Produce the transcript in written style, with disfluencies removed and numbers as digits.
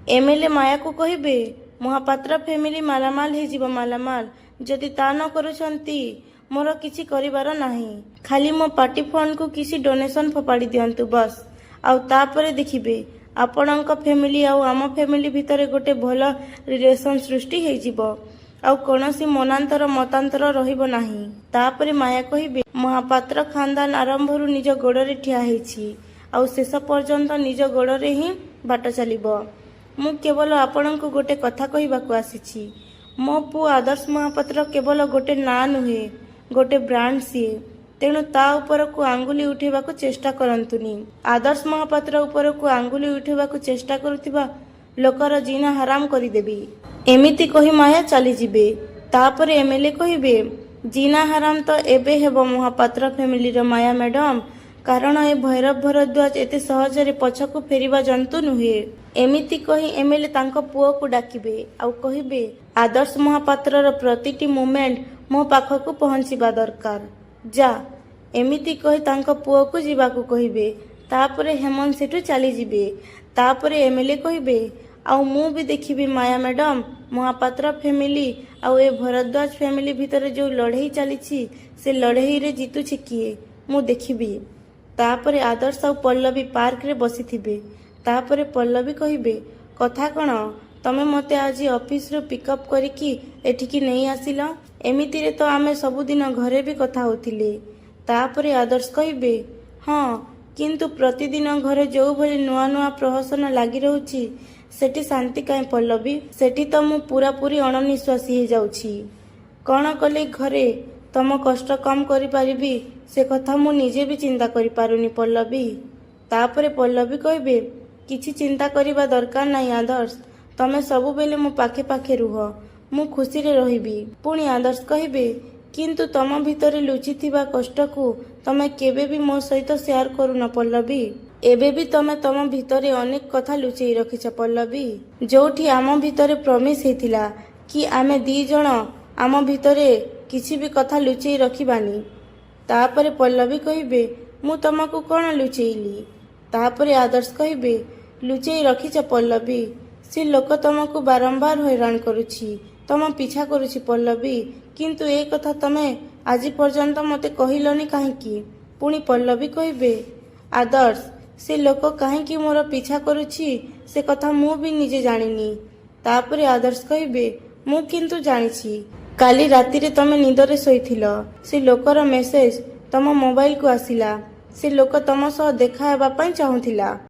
MLA माया को कहबे Mahapatra family मालामाल हो मालामाल जदि ता न करुछंती मोर किछि करिवार नाही खाली मो पार्टी फंड को किसी डोनेशन फोपाड़ी दियंतु बस आउ तापरे देखिबे आपणक फैमिली आउ आम फैमिली भितर गोटे भल रिलेशन सृष्टि हो जिवो आउ कोनोसी मनांतर मतांतर रहिबो नाही। तापरे माया कहबे महापात्र खानदान आरंभरू निज गोड़े ठिया हेछि आउ शेष पर्यंत निज गोड़े ही बाट चलिबो। मु केवल आपणक गोटे कथा कहबाकू आसीछि मो पु आदर्श महापात्र केवल गोटे ना नुहे गोटे ब्रांड सीए तेणु ता ऊपर को आंगुली उठेबाकू चेष्टा करंतुनी। आदर्श महापात्र ऊपर को आंगुली उठेबाकू चेष्टा करुथिबा लोकर जीना हराम करिदेबी एमिति कही माया चली जिबे। तापरे एमएलए कहबे जीना हराम तो एबे हेबो महापात्र फैमिली रो माया मैडम कारण ए भैरव भरद्वाज एते सहजरे पछकू फेरिबा जंतु नुहे। एमिति कही एमएलए तांको पुओ को डाकिबे आउ कहबे आदर्श महापात्र रो प्रतिटी मोमेंट मो पाखकू पहुंचीबा दरकार जा एमिति कही तांको पुओ को जीवाकू कहबे। तापरे हेमंत सेठू चली जिबे। तापरे एमएलए कहबे आउ मु भी देखिबी माया मैडम महापात्र फैमिली आउ ए भरद्वाज फैमिली भितर जो लड़ाई चली से लड़ाई रे जीतुछि किए मु देखिबी। तापरे आदर्श आउ पल्लवी पार्क रे बसिथिबे। तापरे पल्लवी कहबे कथा कण तमे मते आज ऑफिस रो पिकअप करिकी एठिकी नहीं आसिला एमिति रे तो आमे सबुदिन घरे भी कथा होथिले। तापरे आदर्श कहबे हाँ किंतु प्रतिदिन घरे जो भली नुआ नुआ प्रहसन लागि रहउछि सेठी शांति काहे पल्लवी सेठी तो मु पूरा पूरी अणनिश्वासी हो जाउछि कौन कले घरे तम कष्ट कम करि परिबी से कथा मु निजे भी चिंता करि पारुनी पल्लवी। तापरे पल्लवी कहबे किछि चिंता करिबा दरकार नाही आदर्श तमे सबु बेले मो पाखे पाखे रुह मु खुशी रे रहिबी। पुणी आदर्श कहबे किंतु तम भितरे लुचिथिबा कष्ट को तमे केबे भी मो सहित शेयर करू न पल्लवी एबे भी तमे तम भितरे अनेक कथा लुचेई रखिछ पल्लवी जोठी आम भितरे प्रमिस हेतिला कि आमे दी जण आम भितरे किछि भी कथा लुचेई रखिबानी। तापरे पल्लवी कहबे मु तमको कौन लुचेइली। तापरे आदर्श कहबे लुचेई रखिछ पल्लवी से लोक तमको बारंबार हैरान करुछि तम पीछा करुछि पल्लवी किंतु ए कथा तमे आज पर्यंत मते कहिलनी काहेकि। पुणी पल्लवी कहबे आदर्श से लोक काहेकि मोर पीछा करुछि से कथा मु भी निजे जानिनी। तापरे आदर्श कहबे मु किंतु जानिछि काली राति रे तमे निदरे सोइथिलो से लोकर मेसेज तम मोबाइल को आसिला से लोक तम सह देखा हेबा पई चाहुथिला।